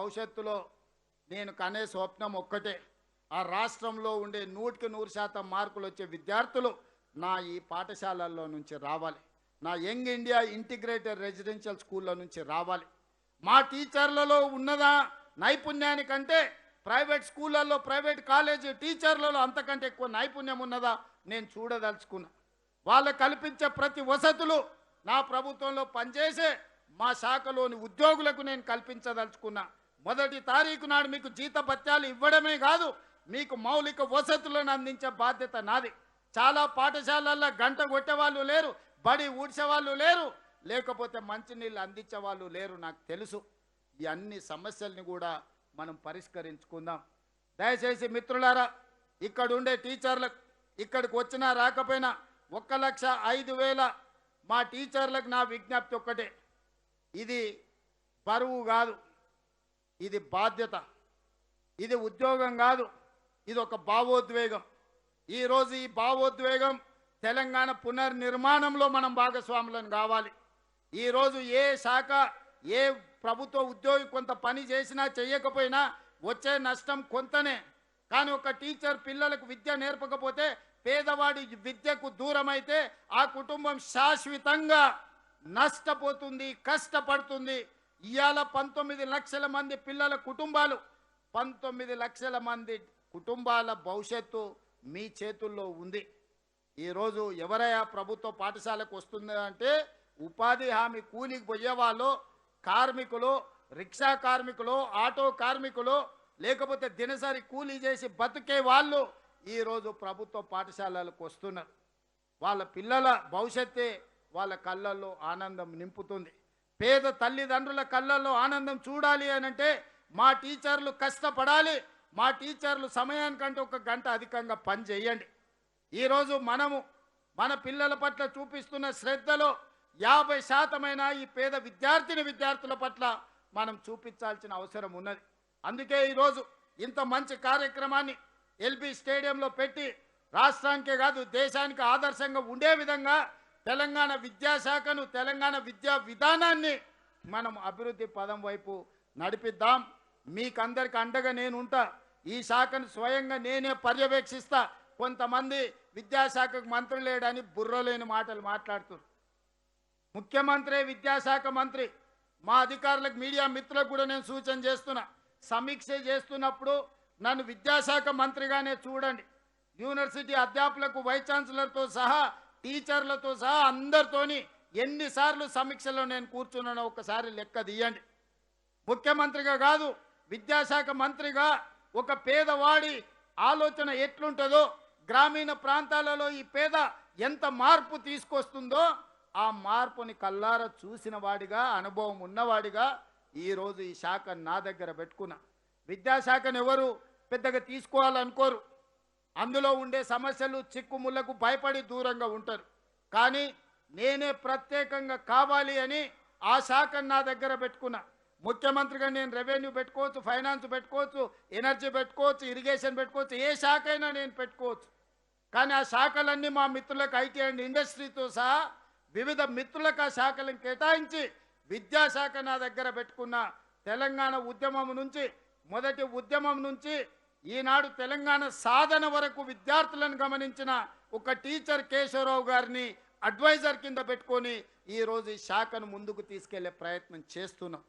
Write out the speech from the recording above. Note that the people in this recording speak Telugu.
భవిష్యత్తులో నేను కనే స్వప్నం ఒక్కటే, ఆ రాష్ట్రంలో ఉండే 100% మార్కులు వచ్చే విద్యార్థులు నా ఈ పాఠశాలల్లో నుంచి రావాలి, నా యంగ్ ఇండియా ఇంటిగ్రేటెడ్ రెసిడెన్షియల్ స్కూల్లో నుంచి రావాలి. మా టీచర్లలో ఉన్నదా నైపుణ్యానికంటే ప్రైవేట్ స్కూళ్ళల్లో ప్రైవేట్ కాలేజీ టీచర్లలో అంతకంటే ఎక్కువ నైపుణ్యం ఉన్నదా నేను చూడదలుచుకున్నా. వాళ్ళకు కల్పించే ప్రతి వసతులు నా ప్రభుత్వంలో పనిచేసే మా శాఖలోని ఉద్యోగులకు నేను కల్పించదలుచుకున్నా. మొదటి తారీఖు నాడు మీకు జీతభత్యాలు ఇవ్వడమే కాదు, మీకు మౌలిక వసతులను అందించే బాధ్యత నాది. చాలా పాఠశాలల్లో గంట కొట్టేవాళ్ళు లేరు, బడి ఊడ్చేవాళ్ళు లేరు, లేకపోతే మంచినీళ్ళు అందించే వాళ్ళు లేరు, నాకు తెలుసు. ఈ అన్ని సమస్యల్ని కూడా మనం పరిష్కరించుకుందాం. దయచేసి మిత్రులారా, ఇక్కడ ఉండే టీచర్లకు ఇక్కడికి వచ్చినా రాకపోయినా 1,05,000 మా టీచర్లకు నా విజ్ఞప్తి ఒక్కటే, ఇది బరువు కాదు, ఇది బాధ్యత, ఇది ఉద్యోగం కాదు, ఇది ఒక భావోద్వేగం. ఈరోజు ఈ భావోద్వేగం తెలంగాణ పునర్నిర్మాణంలో మనం భాగస్వాములను కావాలి. ఈరోజు ఏ శాఖ ఏ ప్రభుత్వ ఉద్యోగి కొంత పని చేసినా చేయకపోయినా వచ్చే నష్టం కొంతనే. కానీ ఒక టీచర్ పిల్లలకు విద్య నేర్పకపోతే, పేదవాడి విద్యకు దూరమైతే ఆ కుటుంబం శాశ్వతంగా నష్టపోతుంది, కష్టపడుతుంది. ఇవాళ 19 లక్షల మంది పిల్లల కుటుంబాలు, 19 లక్షల మంది కుటుంబాల భవిష్యత్తు మీ చేతుల్లో ఉంది. ఈరోజు ఎవరైనా ప్రభుత్వ పాఠశాలకు వస్తుంది అంటే ఉపాధి హామీ కూలికి పోయేవాళ్ళు, కార్మికులు, రిక్షా కార్మికులు, ఆటో కార్మికులు, లేకపోతే దినసరి కూలీ చేసి బతికే వాళ్ళు ఈరోజు ప్రభుత్వ పాఠశాలలకు వస్తున్నారు. వాళ్ళ పిల్లల భవిష్యత్తే వాళ్ళ కళ్ళల్లో ఆనందం నింపుతుంది. పేద తల్లిదండ్రుల కళ్ళల్లో ఆనందం చూడాలి అనంటే మా టీచర్లు కష్టపడాలి, మా టీచర్లు సమయానికంటే 1 గంట అధికంగా పని చేయండి. ఈరోజు మనము మన పిల్లల పట్ల చూపిస్తున్న శ్రద్ధలో 50% ఈ పేద విద్యార్థుల పట్ల మనం చూపించాల్సిన అవసరం ఉన్నది. అందుకే ఈరోజు ఇంత మంచి కార్యక్రమాన్ని ఎల్బీ స్టేడియంలో పెట్టి రాష్ట్రానికే కాదు దేశానికి ఆదర్శంగా ఉండే విధంగా తెలంగాణ విద్యాశాఖను, తెలంగాణ విద్యా విధానాన్ని మనం అభివృద్ధి పదం వైపు నడిపిద్దాం. మీకందరికి అండగా నేను ఉంటా. ఈ శాఖను స్వయంగా నేనే పర్యవేక్షిస్తా. కొంతమంది విద్యాశాఖకు మంత్రి లేడని బుర్రలేని మాటలు మాట్లాడుతున్నారు. ముఖ్యమంత్రి విద్యాశాఖ మంత్రి. మా అధికారులకు, మీడియా మిత్రులకు కూడా నేను సూచన చేస్తున్నా, సమీక్ష చేస్తున్నప్పుడు నన్ను విద్యాశాఖ మంత్రిగానే చూడండి. యూనివర్సిటీ అధ్యాపకులకు, వైస్ ఛాన్సలర్తో సహా, టీచర్లతో సహా అందరితోని ఎన్నిసార్లు సమీక్షలో నేను కూర్చున్నానో ఒకసారి లెక్క తీయండి. ముఖ్యమంత్రిగా కాదు, విద్యాశాఖ మంత్రిగా ఒక పేదవాడి ఆలోచన ఎట్లుంటుందో, గ్రామీణ ప్రాంతాలలో ఈ పేద ఎంత మార్పు తీసుకొస్తుందో ఆ మార్పుని కల్లారా చూసిన వాడిగా, అనుభవం ఉన్నవాడిగా ఈరోజు ఈ శాఖను నా దగ్గర పెట్టుకున్నా. విద్యాశాఖను ఎవరు పెద్దగా తీసుకోవాలనుకోరు. అందులో ఉండే సమస్యలు, చిక్కుముళ్లకు భయపడి దూరంగా ఉంటారు. కానీ నేనే ప్రత్యేకంగా కావాలి అని ఆ శాఖను నా దగ్గర పెట్టుకున్నా. ముఖ్యమంత్రిగా నేను రెవెన్యూ పెట్టుకోవచ్చు, ఫైనాన్స్ పెట్టుకోవచ్చు, ఎనర్జీ పెట్టుకోవచ్చు, ఇరిగేషన్ పెట్టుకోవచ్చు, ఏ శాఖ అయినా నేను పెట్టుకోవచ్చు. కానీ ఆ శాఖలన్నీ మా మిత్రులకు, ఐటీ అండ్ ఇండస్ట్రీతో సహా వివిధ మిత్రులకు ఆ శాఖలను కేటాయించి విద్యాశాఖ నా దగ్గర పెట్టుకున్న. తెలంగాణ ఉద్యమం నుంచి, మొదటి ఉద్యమం నుంచి ఈనాడు తెలంగాణ సాధన వరకు విద్యార్థులను గమనించిన ఒక టీచర్ కేశవరావు గారిని అడ్వైజర్ కింద పెట్టుకొని ఈరోజు ఈ శాఖను ముందుకు తీసుకెళ్లే ప్రయత్నం చేస్తున్నాం.